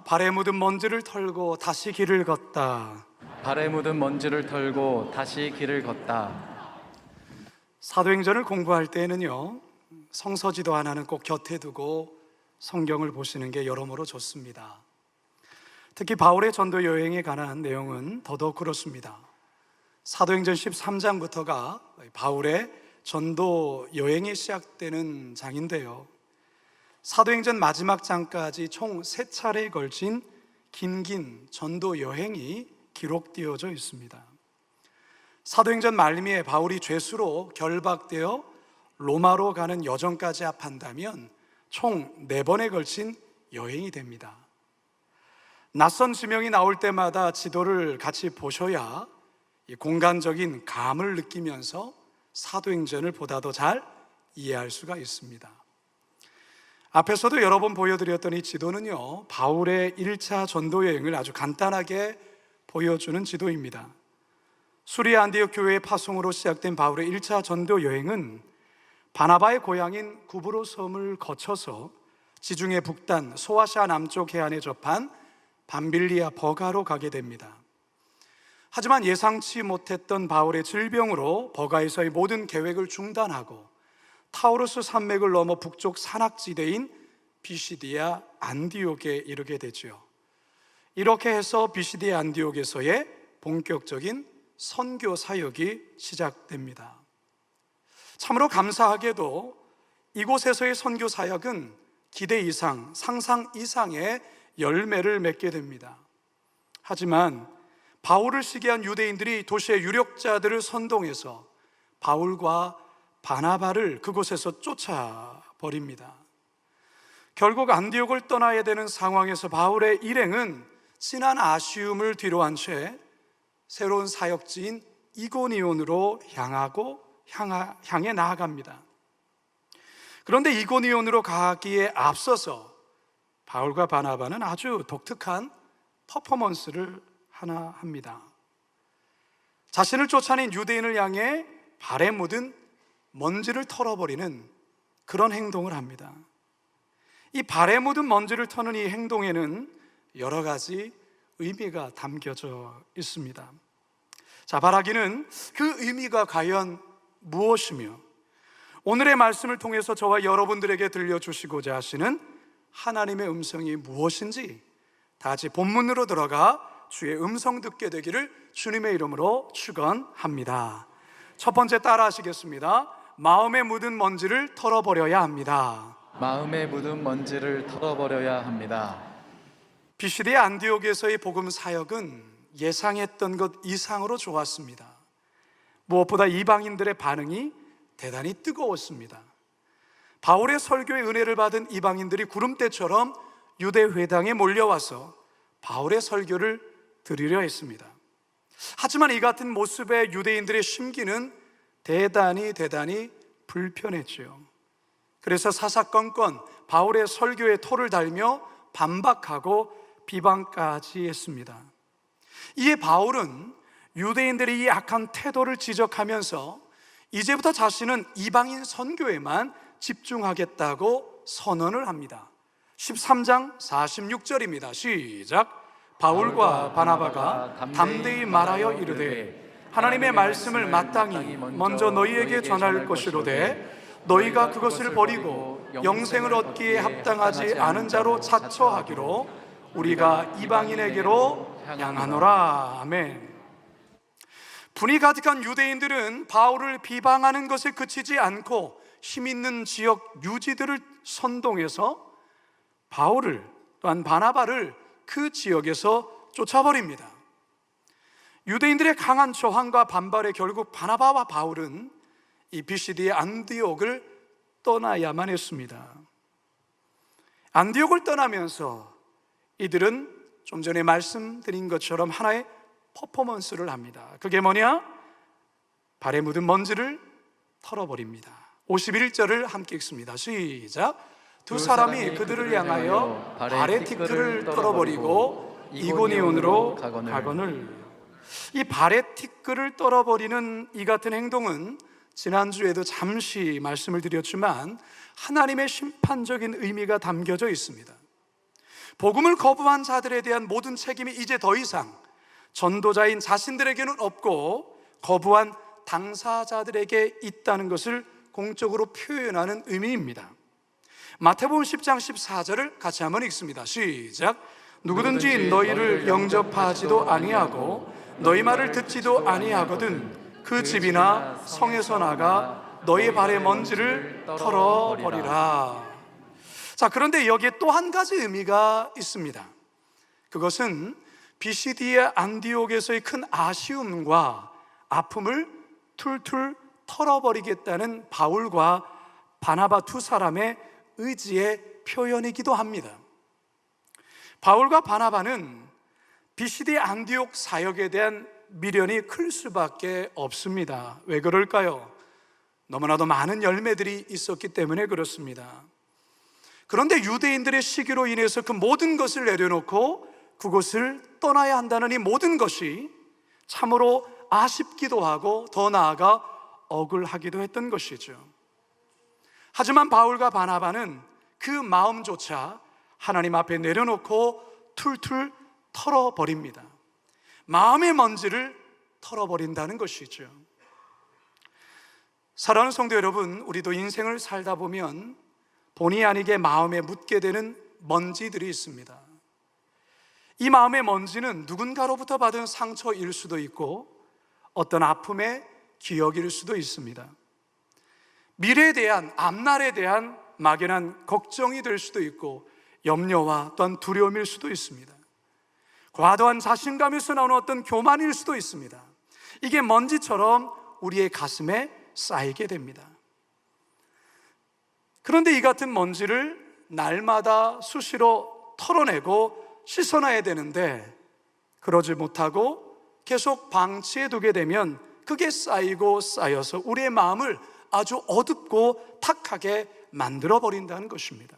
발에 묻은 먼지를 털고 다시 길을 걷다. 발에 묻은 먼지를 털고 다시 길을 걷다. 사도행전을 공부할 때에는요, 성서지도 하나는 꼭 곁에 두고 성경을 보시는 게 여러모로 좋습니다. 특히 바울의 전도 여행에 관한 내용은 더더욱 그렇습니다. 사도행전 13장부터가 바울의 전도 여행이 시작되는 장인데요, 사도행전 마지막 장까지 총 3차례에 걸친 긴 전도 여행이 기록되어져 있습니다. 사도행전 말미에 바울이 죄수로 결박되어 로마로 가는 여정까지 합한다면 총 4번에 걸친 여행이 됩니다. 낯선 지명이 나올 때마다 지도를 같이 보셔야 이 공간적인 감을 느끼면서 사도행전을 보다 더 잘 이해할 수가 있습니다. 앞에서도 여러 번 보여드렸던 이 지도는요, 바울의 1차 전도 여행을 아주 간단하게 보여주는 지도입니다. 수리아 안디옥 교회의 파송으로 시작된 바울의 1차 전도 여행은 바나바의 고향인 구브로 섬을 거쳐서 지중해 북단 소아시아 남쪽 해안에 접한 밤빌리아 버가로 가게 됩니다. 하지만 예상치 못했던 바울의 질병으로 버가에서의 모든 계획을 중단하고 타우루스 산맥을 넘어 북쪽 산악지대인 비시디아 안디옥에 이르게 되죠. 이렇게 해서 비시디아 안디옥에서의 본격적인 선교 사역이 시작됩니다. 참으로 감사하게도 이곳에서의 선교 사역은 기대 이상, 상상 이상의 열매를 맺게 됩니다. 하지만 바울을 시기한 유대인들이 도시의 유력자들을 선동해서 바울과 바나바를 그곳에서 쫓아버립니다. 결국 안디옥을 떠나야 되는 상황에서 바울의 일행은 지난 아쉬움을 뒤로한 채 새로운 사역지인 이고니온으로 향해 나아갑니다. 그런데 이고니온으로 가기에 앞서서 바울과 바나바는 아주 독특한 퍼포먼스를 하나 합니다. 자신을 쫓아낸 유대인을 향해 발에 묻은 먼지를 털어버리는 그런 행동을 합니다. 이 발에 묻은 먼지를 터는 이 행동에는 여러 가지 의미가 담겨져 있습니다. 자, 바라기는 그 의미가 과연 무엇이며 오늘의 말씀을 통해서 저와 여러분들에게 들려주시고자 하시는 하나님의 음성이 무엇인지 다 같이 본문으로 들어가 주의 음성 듣게 되기를 주님의 이름으로 축원합니다. 첫 번째 따라 하시겠습니다. 마음에 묻은 먼지를 털어버려야 합니다. 마음에 묻은 먼지를 털어버려야 합니다. 비시디아 안디옥에서의 복음 사역은 예상했던 것 이상으로 좋았습니다. 무엇보다 이방인들의 반응이 대단히 뜨거웠습니다. 바울의 설교의 은혜를 받은 이방인들이 구름대처럼 유대 회당에 몰려와서 바울의 설교를 들으려 했습니다. 하지만 이 같은 모습의 유대인들의 심기는 대단히 불편했죠. 그래서 사사건건 바울의 설교에 토를 달며 반박하고 비방까지 했습니다. 이에 바울은 유대인들의 이 악한 태도를 지적하면서 이제부터 자신은 이방인 선교에만 집중하겠다고 선언을 합니다. 13장 46절입니다. 시작. 바울과 바나바가 담대히 말하여 이르되 하나님의 말씀을 마땅히 먼저 너희에게 전할 것이로되 너희가 그것을 버리고 영생을 얻기에 합당하지 않은 자로 자처하기로 우리가 이방인에게로 향하노라. 아멘. 분이 가득한 유대인들은 바울을 비방하는 것에 그치지 않고 힘있는 지역 유지들을 선동해서 바울을 또한 바나바를 그 지역에서 쫓아버립니다. 유대인들의 강한 저항과 반발에 결국 바나바와 바울은 이 비시디아 안디옥을 떠나야만 했습니다. 안디옥을 떠나면서 이들은 좀 전에 말씀드린 것처럼 하나의 퍼포먼스를 합니다. 그게 뭐냐? 발에 묻은 먼지를 털어버립니다. 51절을 함께 읽습니다. 시작. 두 사람이 그들을 향하여 발의 티끌을 털어버리고 이고니온으로 가거늘. 이 발의 티끌을 떨어버리는 이 같은 행동은 지난주에도 잠시 말씀을 드렸지만 하나님의 심판적인 의미가 담겨져 있습니다. 복음을 거부한 자들에 대한 모든 책임이 이제 더 이상 전도자인 자신들에게는 없고 거부한 당사자들에게 있다는 것을 공적으로 표현하는 의미입니다. 마태복음 10장 14절을 같이 한번 읽습니다. 시작. 누구든지 너희를 영접하지도 아니하고 너희 말을 듣지도 아니하거든 그 집이나 성에서 나가 너희 발의 먼지를 털어버리라. 자, 그런데 여기에 또 한 가지 의미가 있습니다. 그것은 BCD의 안디옥에서의 큰 아쉬움과 아픔을 툴툴 털어버리겠다는 바울과 바나바 두 사람의 의지의 표현이기도 합니다. 바울과 바나바는 BCD 안디옥 사역에 대한 미련이 클 수밖에 없습니다. 왜 그럴까요? 너무나도 많은 열매들이 있었기 때문에 그렇습니다. 그런데 유대인들의 시기로 인해서 그 모든 것을 내려놓고 그곳을 떠나야 한다는 이 모든 것이 참으로 아쉽기도 하고 더 나아가 억울하기도 했던 것이죠. 하지만 바울과 바나바는 그 마음조차 하나님 앞에 내려놓고 툴툴 털어버립니다. 마음의 먼지를 털어버린다는 것이죠. 사랑하는 성도 여러분, 우리도 인생을 살다 보면 본의 아니게 마음에 묻게 되는 먼지들이 있습니다. 이 마음의 먼지는 누군가로부터 받은 상처일 수도 있고 어떤 아픔의 기억일 수도 있습니다. 미래에 대한, 앞날에 대한 막연한 걱정이 될 수도 있고 염려와 또한 두려움일 수도 있습니다. 과도한 자신감에서 나오는 어떤 교만일 수도 있습니다. 이게 먼지처럼 우리의 가슴에 쌓이게 됩니다. 그런데 이 같은 먼지를 날마다 수시로 털어내고 씻어놔야 되는데 그러지 못하고 계속 방치해 두게 되면 그게 쌓이고 쌓여서 우리의 마음을 아주 어둡고 탁하게 만들어버린다는 것입니다.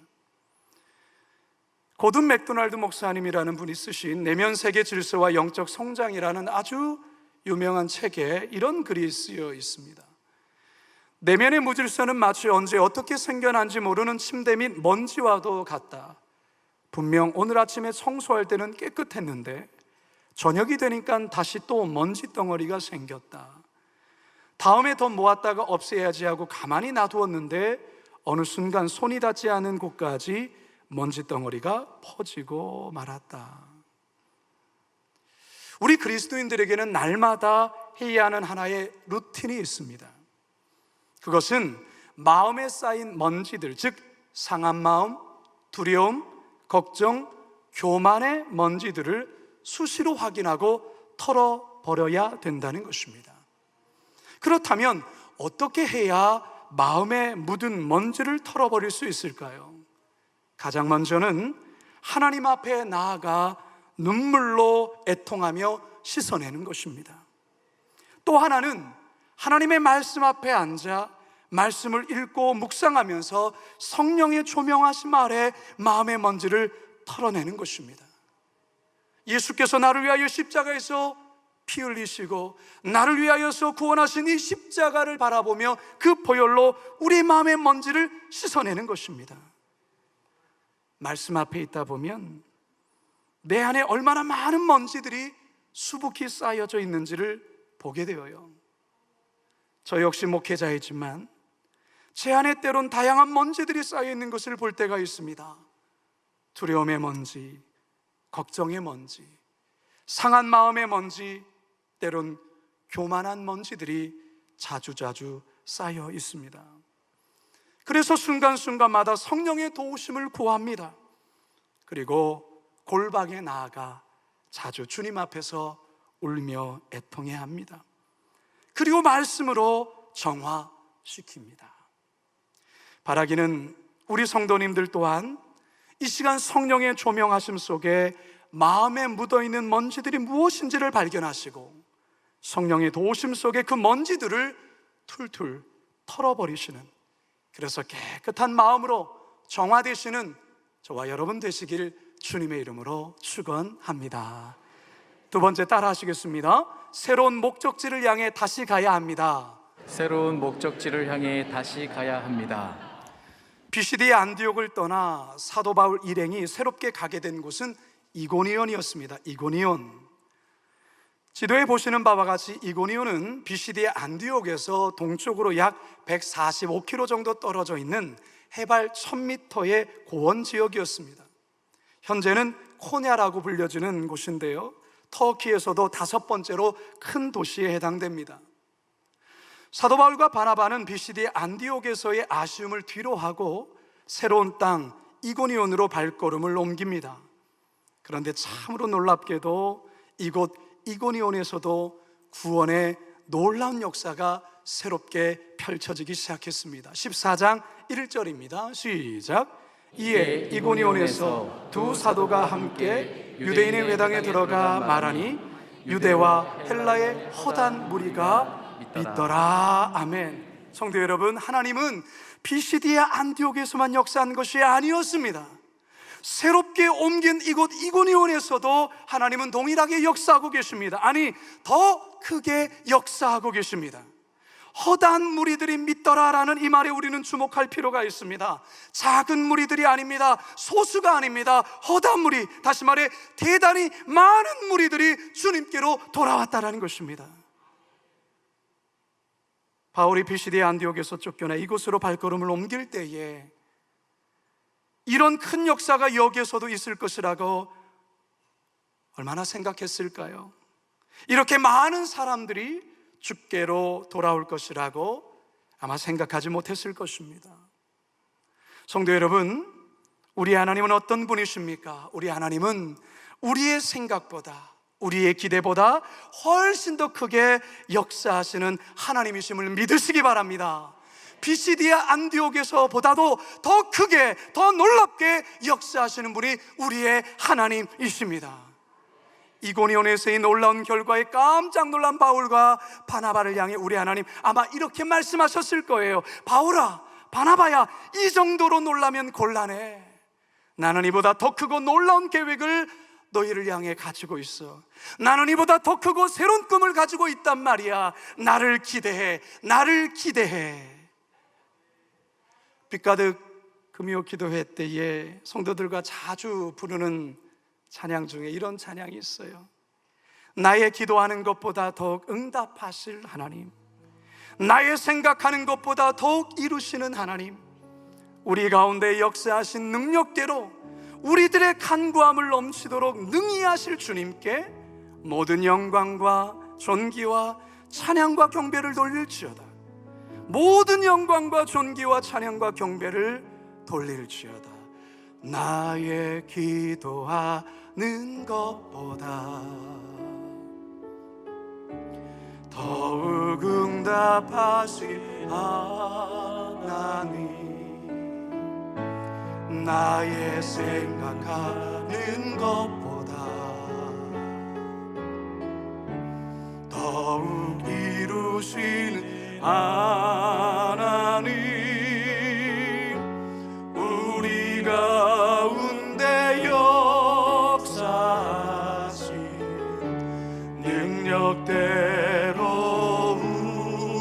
고든 맥도날드 목사님이라는 분이 쓰신 내면 세계 질서와 영적 성장이라는 아주 유명한 책에 이런 글이 쓰여 있습니다. 내면의 무질서는 마치 언제 어떻게 생겨난지 모르는 침대 및 먼지와도 같다. 분명 오늘 아침에 청소할 때는 깨끗했는데 저녁이 되니까 다시 또 먼지 덩어리가 생겼다. 다음에 더 모았다가 없애야지 하고 가만히 놔두었는데 어느 순간 손이 닿지 않은 곳까지 먼지 덩어리가 퍼지고 말았다. 우리 그리스도인들에게는 날마다 해야 하는 하나의 루틴이 있습니다. 그것은 마음에 쌓인 먼지들, 즉 상한 마음, 두려움, 걱정, 교만의 먼지들을 수시로 확인하고 털어버려야 된다는 것입니다. 그렇다면 어떻게 해야 마음에 묻은 먼지를 털어버릴 수 있을까요? 가장 먼저는 하나님 앞에 나아가 눈물로 애통하며 씻어내는 것입니다. 또 하나는 하나님의 말씀 앞에 앉아 말씀을 읽고 묵상하면서 성령의 조명하심 아래 마음의 먼지를 털어내는 것입니다. 예수께서 나를 위하여 십자가에서 피 흘리시고 나를 위하여서 구원하신 이 십자가를 바라보며 그 보혈로 우리 마음의 먼지를 씻어내는 것입니다. 말씀 앞에 있다 보면 내 안에 얼마나 많은 먼지들이 수북히 쌓여져 있는지를 보게 되어요. 저 역시 목회자이지만 제 안에 때론 다양한 먼지들이 쌓여 있는 것을 볼 때가 있습니다. 두려움의 먼지, 걱정의 먼지, 상한 마음의 먼지, 때론 교만한 먼지들이 자주자주 쌓여 있습니다. 그래서 순간순간마다 성령의 도우심을 구합니다. 그리고 골방에 나아가 자주 주님 앞에서 울며 애통해야 합니다. 그리고 말씀으로 정화시킵니다. 바라기는 우리 성도님들 또한 이 시간 성령의 조명하심 속에 마음에 묻어있는 먼지들이 무엇인지를 발견하시고 성령의 도우심 속에 그 먼지들을 툴툴 털어버리시는, 그래서 깨끗한 마음으로 정화되시는 저와 여러분 되시길 주님의 이름으로 축원합니다. 두 번째 따라 하시겠습니다. 새로운 목적지를 향해 다시 가야 합니다. 새로운 목적지를 향해 다시 가야 합니다. 비시디의 안디옥을 떠나 사도 바울 일행이 새롭게 가게 된 곳은 이고니온이었습니다. 이고니온. 지도에 보시는 바와 같이 이고니온은 비시디의 안디옥에서 동쪽으로 약 145km 정도 떨어져 있는 해발 1000m의 고원 지역이었습니다. 현재는 코냐라고 불려지는 곳인데요, 터키에서도 5번째로 큰 도시에 해당됩니다. 사도 바울과 바나바는 비시디의 안디옥에서의 아쉬움을 뒤로하고 새로운 땅 이고니온으로 발걸음을 옮깁니다. 그런데 참으로 놀랍게도 이곳 이고니온에서도 구원의 놀라운 역사가 새롭게 펼쳐지기 시작했습니다. 14장 1절입니다. 시작. 이에 이고니온에서 두 사도가 함께 유대인의 회당에 들어가 말하니 유대와 헬라의 허단 무리가 믿더라. 아멘. 성도 여러분, 하나님은 비시디의 안디옥에서만 역사한 것이 아니었습니다. 새롭게 옮긴 이곳 이고니온에서도 하나님은 동일하게 역사하고 계십니다. 아니, 더 크게 역사하고 계십니다. 허다한 무리들이 믿더라라는 이 말에 우리는 주목할 필요가 있습니다. 작은 무리들이 아닙니다. 소수가 아닙니다. 허다한 무리, 다시 말해 대단히 많은 무리들이 주님께로 돌아왔다라는 것입니다. 바울이 비시디의 안디옥에서 쫓겨나 이곳으로 발걸음을 옮길 때에 이런 큰 역사가 여기에서도 있을 것이라고 얼마나 생각했을까요? 이렇게 많은 사람들이 주께로 돌아올 것이라고 아마 생각하지 못했을 것입니다. 성도 여러분, 우리 하나님은 어떤 분이십니까? 우리 하나님은 우리의 생각보다, 우리의 기대보다 훨씬 더 크게 역사하시는 하나님이심을 믿으시기 바랍니다. 비시디의 안디옥에서 보다도 더 크게, 더 놀랍게 역사하시는 분이 우리의 하나님이십니다. 이고니온에서의 놀라운 결과에 깜짝 놀란 바울과 바나바를 향해 우리 하나님 아마 이렇게 말씀하셨을 거예요. 바울아, 바나바야, 이 정도로 놀라면 곤란해. 나는 이보다 더 크고 놀라운 계획을 너희를 향해 가지고 있어. 나는 이보다 더 크고 새로운 꿈을 가지고 있단 말이야. 나를 기대해, 나를 기대해. 빛가득 금요 기도회 때에 성도들과 자주 부르는 찬양 중에 이런 찬양이 있어요. 나의 기도하는 것보다 더욱 응답하실 하나님, 나의 생각하는 것보다 더욱 이루시는 하나님, 우리 가운데 역사하신 능력대로 우리들의 간구함을 넘치도록 능히 하실 주님께 모든 영광과 존귀와 찬양과 경배를 돌릴지어다. 모든 영광과 존귀와 찬양과 경배를 돌릴지어다. 나의 기도하는 것보다 더욱 응답하실 하나님, 나의 생각하는 것보다 더욱 이루시는 하나님, 우리 가운데 역사하신 능력대로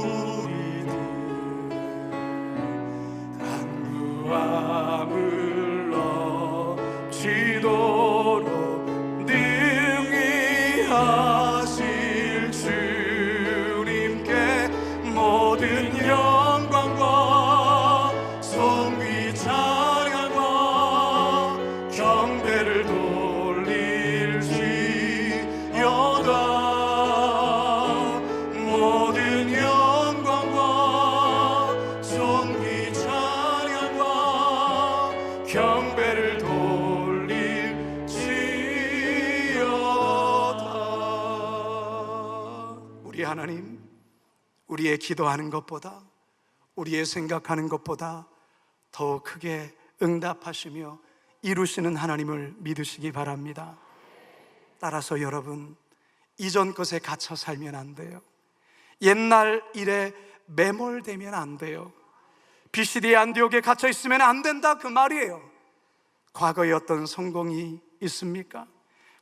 우리들 간구함을 넘치도록 능히 하실 주님께 모든 영광과 존귀 찬양과 경배를 돌릴지어다. 모든 영광과 존귀 찬양과 경배를 돌릴지어다. 우리 하나님, 우리의 기도하는 것보다, 우리의 생각하는 것보다 더 크게 응답하시며 이루시는 하나님을 믿으시기 바랍니다. 따라서 여러분, 이전 것에 갇혀 살면 안 돼요. 옛날 일에 매몰되면 안 돼요. 비시디 안디옥에 갇혀 있으면 안 된다, 그 말이에요. 과거에 어떤 성공이 있습니까?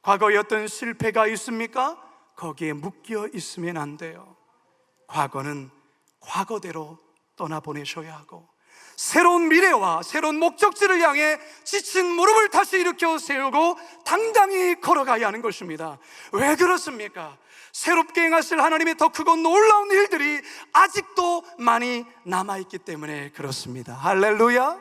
과거에 어떤 실패가 있습니까? 거기에 묶여 있으면 안 돼요. 과거는 과거대로 떠나보내셔야 하고, 새로운 미래와 새로운 목적지를 향해 지친 무릎을 다시 일으켜 세우고 당당히 걸어가야 하는 것입니다. 왜 그렇습니까? 새롭게 행하실 하나님의 더 크고 놀라운 일들이 아직도 많이 남아있기 때문에 그렇습니다. 할렐루야.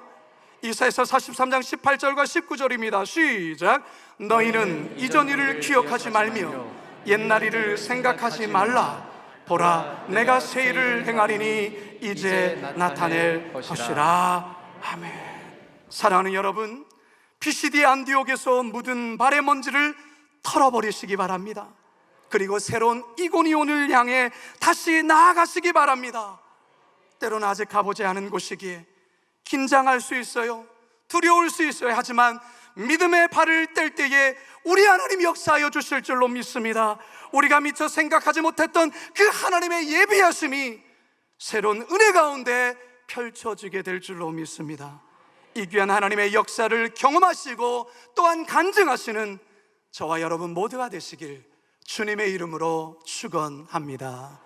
이사야서 43장 18절과 19절입니다. 시작. 너희는 이전 일을 기억하지 말며 옛날 일을 생각하지 말라. 보라, 내가 새 일을 행하리니 이제 나타낼 것이라. 아멘. 사랑하는 여러분, 피시디 안디옥에서 묻은 발의 먼지를 털어버리시기 바랍니다. 그리고 새로운 이고니온을 향해 다시 나아가시기 바랍니다. 때로는 아직 가보지 않은 곳이기에 긴장할 수 있어요. 두려울 수 있어요. 하지만 믿음의 발을 뗄 때에 우리 하나님이 역사하여 주실 줄로 믿습니다. 우리가 미처 생각하지 못했던 그 하나님의 예비하심이 새로운 은혜 가운데 펼쳐지게 될 줄로 믿습니다. 이 귀한 하나님의 역사를 경험하시고 또한 간증하시는 저와 여러분 모두가 되시길 주님의 이름으로 축원합니다.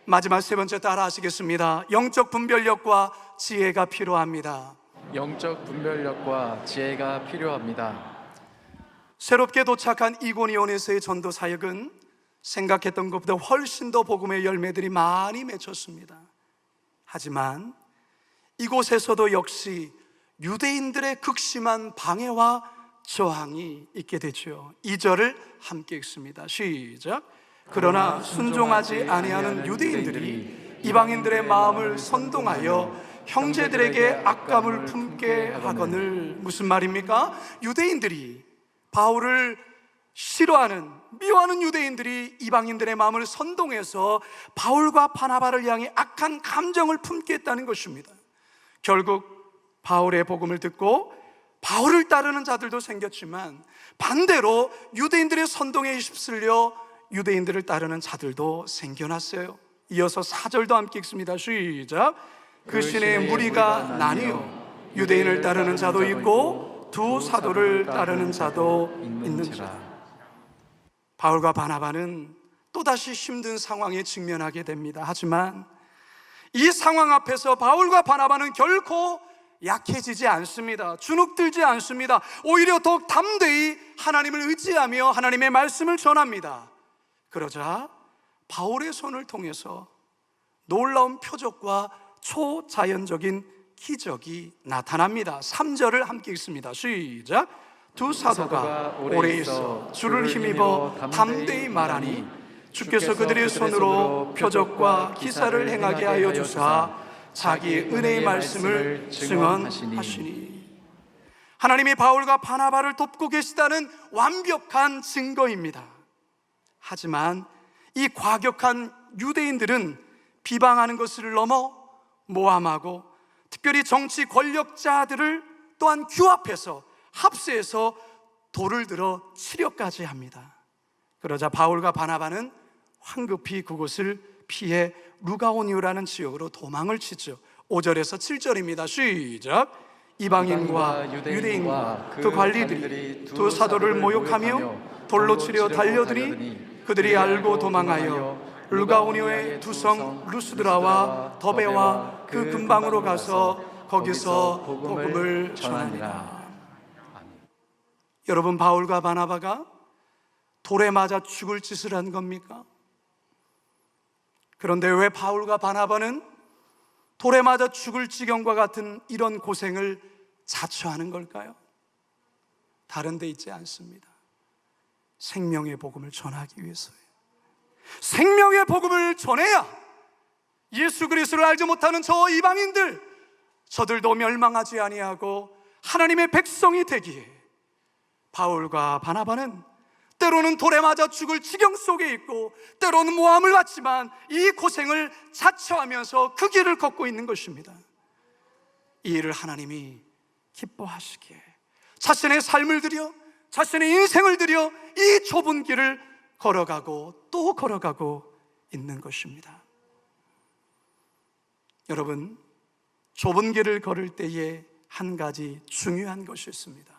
마지막 세 번째 따라 하시겠습니다. 영적 분별력과 지혜가 필요합니다. 영적 분별력과 지혜가 필요합니다. 새롭게 도착한 이고니온에서의 전도 사역은 생각했던 것보다 훨씬 더 복음의 열매들이 많이 맺혔습니다. 하지만 이곳에서도 역시 유대인들의 극심한 방해와 저항이 있게 되죠. 2절을 함께 읽습니다. 시작. 그러나 순종하지 아니하는 유대인들이 이방인들의 마음을 선동하여 형제들에게 악감을 품게 하거늘. 무슨 말입니까? 유대인들이, 바울을 싫어하는, 미워하는 유대인들이 이방인들의 마음을 선동해서 바울과 바나바를 향해 악한 감정을 품게 했다는 것입니다. 결국 바울의 복음을 듣고 바울을 따르는 자들도 생겼지만 반대로 유대인들의 선동에 휩쓸려 유대인들을 따르는 자들도 생겨났어요. 이어서 4절도 함께 읽습니다. 시작. 그 시내에 무리가 나뉘어 유대인을 따르는 자도 있고 두 사도를 따르는 자도 있는지라. 바울과 바나바는 또다시 힘든 상황에 직면하게 됩니다. 하지만 이 상황 앞에서 바울과 바나바는 결코 약해지지 않습니다. 주눅들지 않습니다. 오히려 더욱 담대히 하나님을 의지하며 하나님의 말씀을 전합니다. 그러자 바울의 손을 통해서 놀라운 표적과 초자연적인 기적이 나타납니다. 3절을 함께 읽습니다. 시작. 두 사도가 오래 있어 주를 힘입어 담대히 말하니 주께서 그들의 손으로 표적과 기사를 행하게 하여 주사 자기의 은혜의 말씀을 증언하시니. 하나님이 바울과 바나바를 돕고 계시다는 완벽한 증거입니다. 하지만 이 과격한 유대인들은 비방하는 것을 넘어 모함하고 특별히 정치 권력자들을 또한 규합해서 합세해서 돌을 들어 치려까지 합니다. 그러자 바울과 바나바는 황급히 그곳을 피해 루가오니오라는 지역으로 도망을 치죠. 5절에서 7절입니다. 시작. 이방인과 유대인과 그 관리들이 두 사도를 모욕하며 돌로 치려 달려드니 그들이 알고 도망하여 루가오니오의 두 성 루스드라와 더베와 그 근방으로 가서 거기서 복음을 전하니라. 여러분, 바울과 바나바가 돌에 맞아 죽을 짓을 한 겁니까? 그런데 왜 바울과 바나바는 돌에 맞아 죽을 지경과 같은 이런 고생을 자처하는 걸까요? 다른 데 있지 않습니다. 생명의 복음을 전하기 위해서예요. 생명의 복음을 전해야 예수 그리스도를 알지 못하는 저 이방인들, 저들도 멸망하지 아니하고 하나님의 백성이 되기에 바울과 바나바는 때로는 돌에 맞아 죽을 지경 속에 있고 때로는 모함을 받지만 이 고생을 자처하면서 그 길을 걷고 있는 것입니다. 이 일을 하나님이 기뻐하시기에 자신의 삶을 들여, 자신의 인생을 들여 이 좁은 길을 걸어가고 또 걸어가고 있는 것입니다. 여러분, 좁은 길을 걸을 때에 한 가지 중요한 것이 있습니다.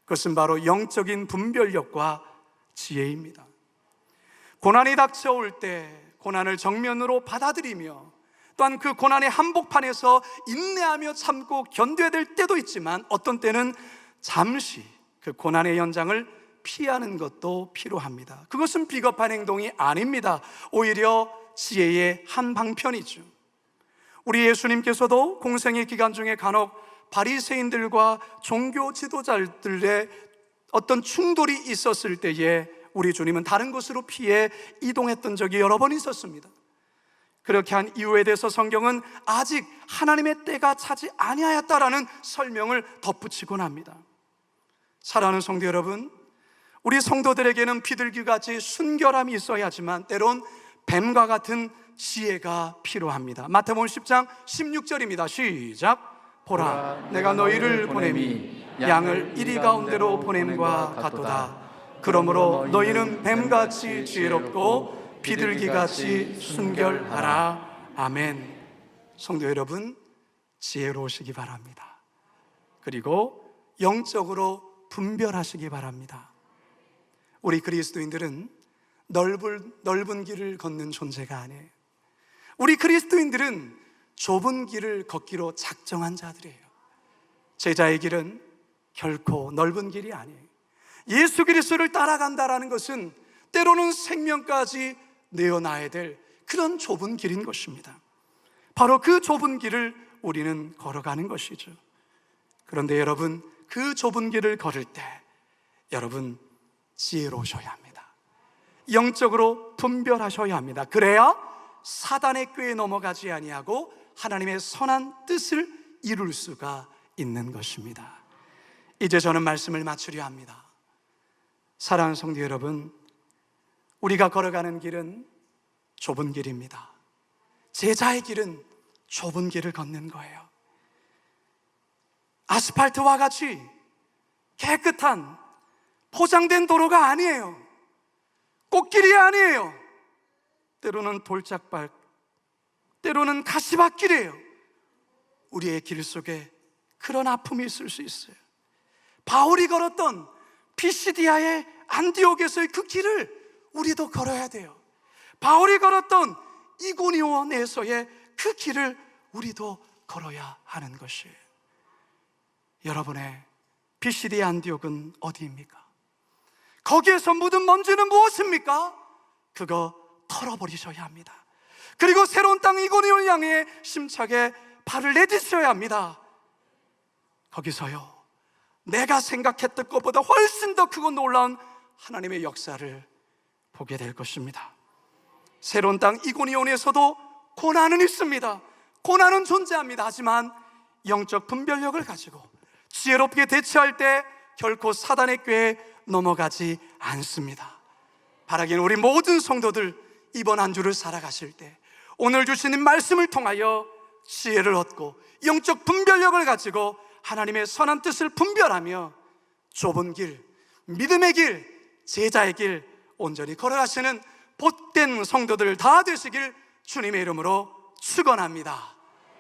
그것은 바로 영적인 분별력과 지혜입니다. 고난이 닥쳐올 때 고난을 정면으로 받아들이며 또한 그 고난의 한복판에서 인내하며 참고 견뎌야 될 때도 있지만 어떤 때는 잠시 그 고난의 연장을 피하는 것도 필요합니다. 그것은 비겁한 행동이 아닙니다. 오히려 지혜의 한 방편이죠. 우리 예수님께서도 공생의 기간 중에 간혹 바리새인들과 종교 지도자들의 어떤 충돌이 있었을 때에 우리 주님은 다른 곳으로 피해 이동했던 적이 여러 번 있었습니다. 그렇게 한 이유에 대해서 성경은 아직 하나님의 때가 차지 아니하였다라는 설명을 덧붙이곤 합니다. 사랑하는 성도 여러분, 우리 성도들에게는 비둘기같이 순결함이 있어야 하지만 때론 뱀과 같은 지혜가 필요합니다. 마태복음 10장 16절입니다. 시작. 보라, 내가 너희를 보냄이 양을 이리 가운데로 보냄과 같도다. 그러므로 너희는 뱀같이 지혜롭고 비둘기같이 순결하라. 아멘. 성도 여러분, 지혜로우시기 바랍니다. 그리고 영적으로 분별하시기 바랍니다. 우리 그리스도인들은 넓은 길을 걷는 존재가 아니에요. 우리 그리스도인들은 좁은 길을 걷기로 작정한 자들이에요. 제자의 길은 결코 넓은 길이 아니에요. 예수 그리스도를 따라간다라는 것은 때로는 생명까지 내어놔야 될 그런 좁은 길인 것입니다. 바로 그 좁은 길을 우리는 걸어가는 것이죠. 그런데 여러분, 그 좁은 길을 걸을 때 여러분 지혜로우셔야 합니다. 영적으로 분별하셔야 합니다. 그래야 사단의 꾀에 넘어가지 아니하고 하나님의 선한 뜻을 이룰 수가 있는 것입니다. 이제 저는 말씀을 마치려 합니다. 사랑하는 성도 여러분, 우리가 걸어가는 길은 좁은 길입니다. 제자의 길은 좁은 길을 걷는 거예요. 아스팔트와 같이 깨끗한 포장된 도로가 아니에요. 꽃길이 아니에요. 때로는 돌짝발, 때로는 가시밭길이에요. 우리의 길 속에 그런 아픔이 있을 수 있어요. 바울이 걸었던 피시디아의 안디옥에서의 그 길을 우리도 걸어야 돼요. 바울이 걸었던 이고니온에서의 그 길을 우리도 걸어야 하는 것이에요. 여러분의 피시디아 안디옥은 어디입니까? 거기에서 묻은 먼지는 무엇입니까? 그거 털어버리셔야 합니다. 그리고 새로운 땅 이고니온을 향해 심차게 발을 내딛으셔야 합니다. 거기서요, 내가 생각했던 것보다 훨씬 더 크고 놀라운 하나님의 역사를 보게 될 것입니다. 새로운 땅 이고니온에서도 고난은 있습니다. 고난은 존재합니다. 하지만 영적 분별력을 가지고 지혜롭게 대처할 때 결코 사단의 꾀에 넘어가지 않습니다. 바라기는 우리 모든 성도들 이번 한 주를 살아가실 때 오늘 주시는 말씀을 통하여 지혜를 얻고 영적 분별력을 가지고 하나님의 선한 뜻을 분별하며 좁은 길, 믿음의 길, 제자의 길 온전히 걸어가시는 복된 성도들 다 되시길 주님의 이름으로 축원합니다.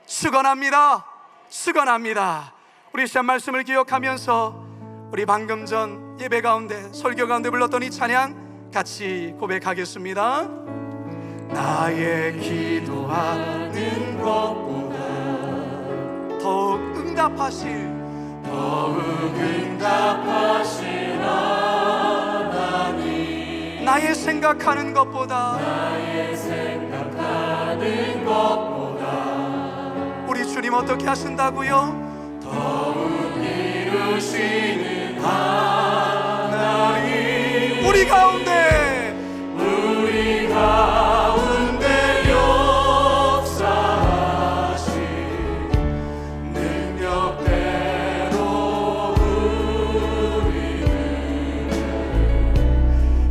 축원합니다. 축원합니다. 우리 시간 말씀을 기억하면서 우리 방금 전 예배 가운데 설교 가운데 불렀던 이 찬양 같이 고백하겠습니다. 나의 기도하는 것보다 더욱 응답하실 하나님, 나의 생각하는 것보다 우리 주님 어떻게 하신다고요? 더욱 이루시는 하나님, 우리 가운데 역사하신 능력대로 우리는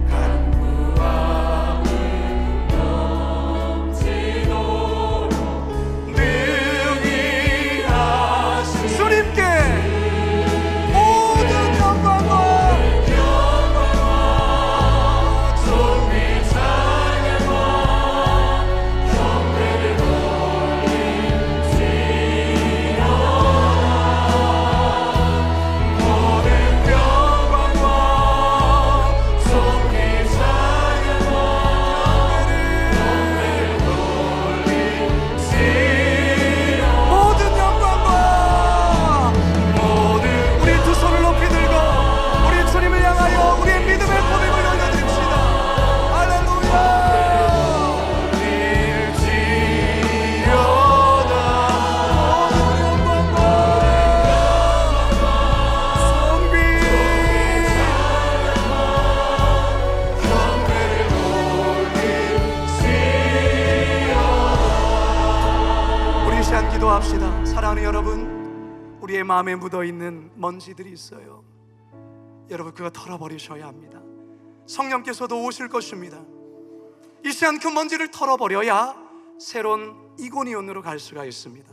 간구함을 넘치도록 능히 하신 주님께 모든 영광과 사랑하는 여러분, 우리의 마음에 묻어있는 먼지들이 있어요. 여러분, 그거 털어버리셔야 합니다. 성령께서도 오실 것입니다. 이 시간 그 먼지를 털어버려야 새로운 이고니온으로 갈 수가 있습니다.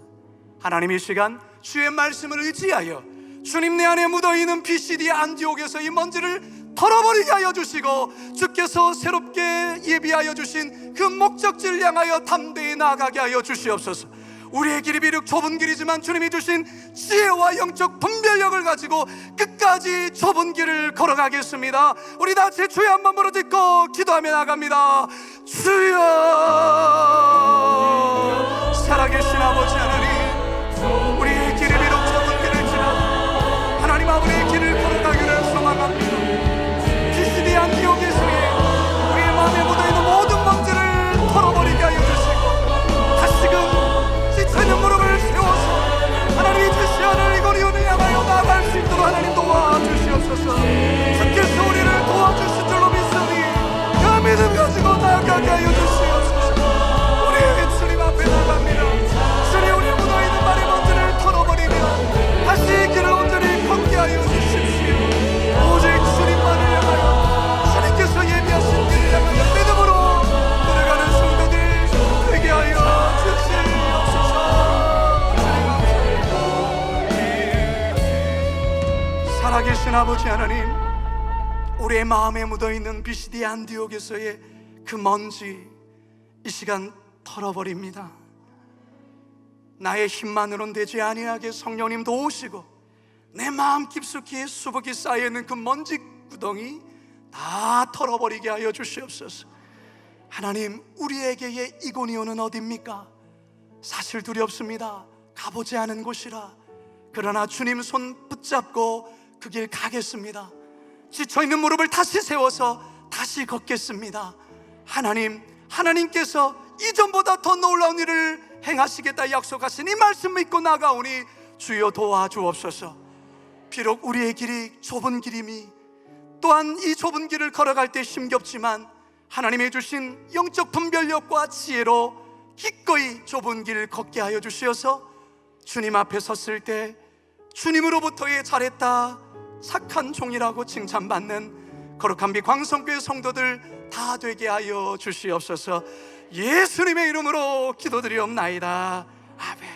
하나님, 이 시간 주의 말씀을 의지하여 주님 내 안에 묻어있는 BCD 안디옥에서 이 먼지를 털어버리게 하여 주시고, 주께서 새롭게 예비하여 주신 그 목적지를 향하여 담대히 나아가게 하여 주시옵소서. 우리의 길이 비록 좁은 길이지만 주님이 주신 지혜와 영적 분별력을 가지고 끝까지 좁은 길을 걸어가겠습니다. 우리 다 제 주여 한번 부르짖고 기도하며 나갑니다. 주여, 살아계신 아버지 하나님, 우리의 길이 비록 좁은 길을 지나 하나님 아버지의 길을 걸어가기를 소망합니다. BCD 안디옥에서의 우리의 마음에 묻어있는 모든 먼지를 털어버리게 하여 주시고, 다시금 지쳐있는 무릎을 세워서 하나님이 제시하는 이고니온을 향하여 나아갈 수 있도록 하나님 도와주시옵소서. 주께서 우리를 도와주실 줄로 믿으니 그 믿음 가지고 나아가게 하여 주시옵소서. 우리 주님 앞에 나갑니다. 주님, 우리 묻어있는 말의 먼지를 털어버리며 다시 길을 온전히 걷게 하여 주십시오. 오직 주님만을 향하여, 주님께서 예비하신 길을 향하여 믿음으로 걸어가는 성도들 되게 하여 주시옵소서. 살아계신 아버지 하나님, 우리의 마음에 묻어있는 BCD 안디옥에서의 그 먼지 이 시간 털어버립니다. 나의 힘만으로는 되지 아니하게 성령님 도우시고 내 마음 깊숙이 수북이 쌓여있는 그 먼지 구덩이 다 털어버리게 하여 주시옵소서. 하나님, 우리에게의 이고니온은 어디입니까? 사실 두렵습니다. 가보지 않은 곳이라. 그러나 주님 손 붙잡고 그 길 가겠습니다. 지쳐있는 무릎을 다시 세워서 다시 걷겠습니다. 하나님, 하나님께서 이전보다 더 놀라운 일을 행하시겠다 약속하신 이 말씀 믿고 나가오니 주여 도와주옵소서. 비록 우리의 길이 좁은 길임이, 또한 이 좁은 길을 걸어갈 때 힘겹지만 하나님이 주신 영적 분별력과 지혜로 기꺼이 좁은 길을 걷게 하여 주시어서 주님 앞에 섰을 때 주님으로부터의 잘했다, 착한 종이라고 칭찬받는 거룩한 비 광성교회 성도들 다 되게 하여 주시옵소서. 예수님의 이름으로 기도드리옵나이다. 아멘.